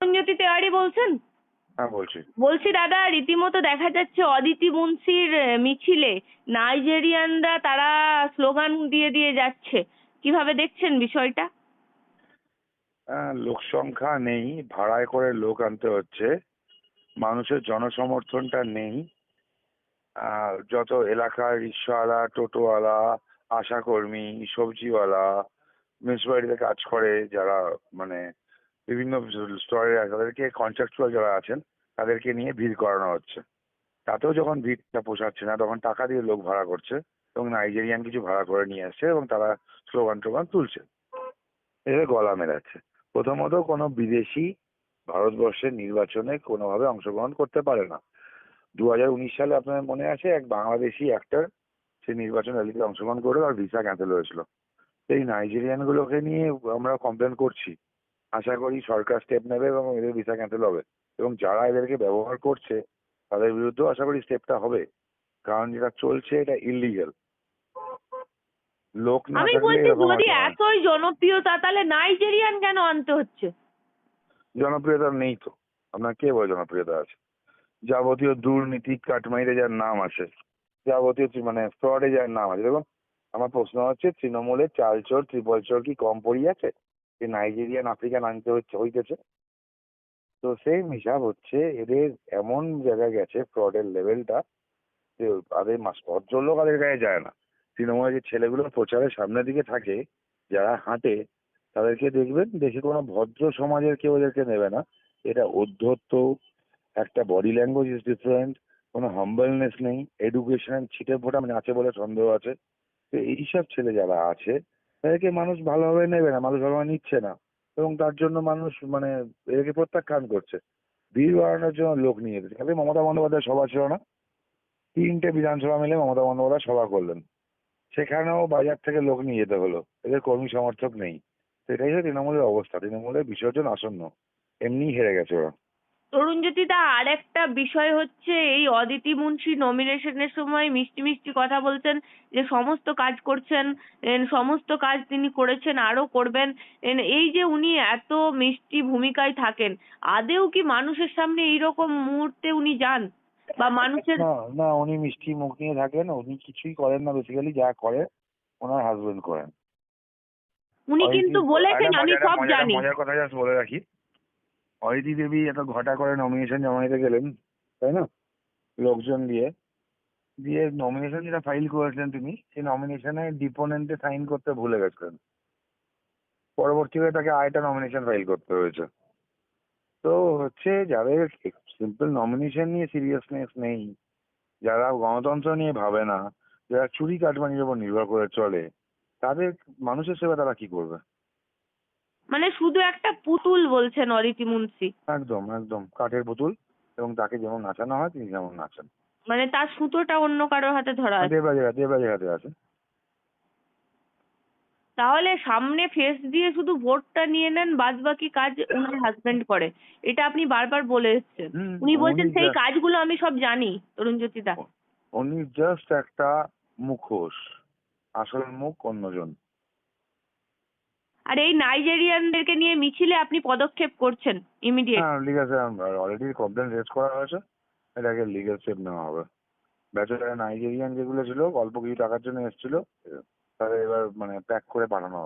রঞ্জতি তেওয়ারি বলছেন? হ্যাঁ বলছি। বলছি দাদা, রীতিমতো দেখা যাচ্ছে অদিতি মুন্সির মিছিলে নাইজেরিয়ানরা তারা স্লোগান দিয়ে দিয়ে যাচ্ছে। কিভাবে দেখছেন বিষয়টা? লোক সংখ্যা নেই, ভাড়ায় করে লোক আনতে হচ্ছে, মানুষের জনসমর্থনটা নেই। যত এলাকার রিক্সাওয়ালা, টোটোওয়ালা, আশাকর্মী, সবজিওয়ালা, মিউনিসিপ্যালিটিতে কাজ করে যারা, মানে বিভিন্ন স্তরে তাদেরকে কন্ট্রাকচুয়াল যারা আছেন তাদেরকে নিয়ে ভিড় করানো হচ্ছে। তাতেও যখন ভিড়টা পোষাচ্ছে না তখন টাকা দিয়ে লোক ভাড়া করছে এবং নাইজেরিয়ান কিছু ভাড়া করে নিয়ে আসছে এবং তারা স্লোগান টোগান তুলছে, এদের গলা মেলাচ্ছে। প্রথমত কোনো বিদেশি ভারতবর্ষের নির্বাচনে কোনোভাবে অংশগ্রহণ করতে পারে না। 2019 সালে আপনার মনে আছে এক বাংলাদেশি অ্যাক্টর সে নির্বাচন র্যালিতে অংশগ্রহণ করে আর ভিসা ক্যান্সেল হয়েছিল। এই নাইজেরিয়ান গুলোকে নিয়ে আমরা কমপ্লেন করছি, আশা করি সরকার স্টেপ নেবে এবং এদের ভিসা ক্যান্সেল হবে এবং যারা এদেরকে ব্যবহার করছে তাদের বিরুদ্ধেও আশা করি স্টেপটা হবে, কারণ যেটা চলছে এটা ইললিগাল। লোক না আমি থাকলে বলছি, এরকম যদি হতো না। এতই জনপ্রিয়তা তাহলে নাইজেরিয়ান কেন আনতে হচ্ছে? জনপ্রিয়তা নেই তো, আপনার কে বলে জনপ্রিয়তা আছে? যাবতীয় দুর্নীতি কাটমাইরে যার নাম আছে, যাবতীয় মানে ফ্রডে যার নাম আছে। দেখুন, আমার প্রশ্ন হচ্ছে তৃণমূলের চাল চোর ত্রিপল চোর কি কম পড়ি আছে যে নাইজেরিয়ান আফ্রিকান আনতে হইতেছে? তো সেম হিসাব হচ্ছে, এদের এমন জায়গায় গেছে ফ্রডের লেভেলটা যে তাদের ভদ্রলোক তাদের গায়ে যায় না। তৃণমূলের যে ছেলেগুলো প্রচারের সামনের দিকে থাকে, যারা হাঁটে, তাদেরকে দেখবেন, দেখে কোনো ভদ্র সমাজের কেউ এদেরকে নেবে না। এটা অধ্যত্ত, একটা বডি ল্যাঙ্গুয়েজ ইজ ডিফারেন্ট, কোনো হাম্বলনেস নেই, এডুকেশন ছিটে ফোটা মানে আছে বলে সন্দেহ আছে। তো এইসব ছেলে যারা আছে তাদেরকে মানুষ ভালোভাবে নেবে না, মানুষ ভালোভাবে নিচ্ছে না এবং তার জন্য মানুষ মানে এদেরকে প্রত্যাখ্যান করছে। ভিড় বাড়ানোর জন্য লোক নিয়ে যেতে, খালি মমতা বন্দ্যোপাধ্যায় সভা ছিল না, 3টে বিধানসভা মিলে মমতা বন্দ্যোপাধ্যায় সভা করলেন, সেখানেও বাজার থেকে লোক নিয়ে যেতে হলো, এদের কর্মী সমর্থক নেই। তো এটাই হচ্ছে তৃণমূলের অবস্থা, তৃণমূলের বিসর্জন আসন্ন, এমনি হেরে গেছে ওরা। তরুণজ্যোতি দা, আর একটা বিষয় হচ্ছে, এই অদিতি মুন্সি নমিনেশনের সময় মিষ্টি মিষ্টি কথা বলছেন যে সমস্ত কাজ করছেন, সমস্ত কাজ তিনি করেছেন, আরো করবেন। এই যে উনি এত মিষ্টি ভূমিকায় থাকেন, আদেও কি মানুষের সামনে এইরকম মুহূর্তে উনি যান বা মানুষের? না না, উনি মিষ্টি মুখ নিয়ে থাকেন, উনি কিছুই করেন না, বেসিক্যালি যা করে ওনার হাজবেন্ড করেন। উনি অদিতি, কিন্তু বলেছেন, একটা আমি মজার সব মজার জানি। মজার কথা জাস্ট বলে রাখি, অদিতি দেবী এত ঘটা করে নমিনেশন জমা দিতে গেলেন, তাই না, লোকজন দিয়ে দিয়ে নমিনেশন যেটা ফাইল করেছিলেন তিনি, সেই নমিনেশনে ডিপোনেন্টে সাইন করতে ভুলে গেছিলেন। পরবর্তীকালে তাকে আরেকটা নমিনেশন ফাইল করতে হয়েছে। তো হচ্ছে, যাদের সিম্পল নমিনেশন নিয়ে সিরিয়াসনেস নেই, যারা গণতন্ত্র নিয়ে ভাবে না, যারা চুরি কাটমানির উপর নির্ভর করে চলে, তাদের মানুষের সেবা তারা কি করবে? মানে শুধু একটা পুতুল বলছেন অদিতি মুন্সি? একদম একদম কাঠের পুতুল, এবং তাকে যেমন নাচানো হয় তিনি যেমন নাচেন। মানে তার সুতোটা অন্য কারোর হাতে ধরা আছে? দেবরাজের হাতে আছে। তাহলে সামনে ফেস দিয়ে শুধু ভোটটা নিয়ে নেন, বাদ বাকি কাজ উনার হাজবেন্ড করে, এটা আপনি বারবার বলে এসেছেন। হুম। উনি বলছেন উনি সেই কাজগুলো আমি সব জানি। তরুণজ্যোতি দা, উনি জাস্ট একটা মুখোশ, আসল মুখ অন্যজন। আর এই নাইজেরিয়ানদেরকে নিয়ে মিছিলে আপনি পদক্ষেপ করছেন ইমিডিয়েট? হ্যাঁ, লিগ্যাল অলরেডি কমপ্লেন রেজ করা হয়েছে, এটাকে লিগ্যাল স্টেপ নেওয়া হবে। ব্যাচেলার নাইজেরিয়ান যেগুলো ছিল অল্প কিছু টাকার জন্য এসেছিল, তাদের এবার মানে প্যাক করে পাঠানো হবে।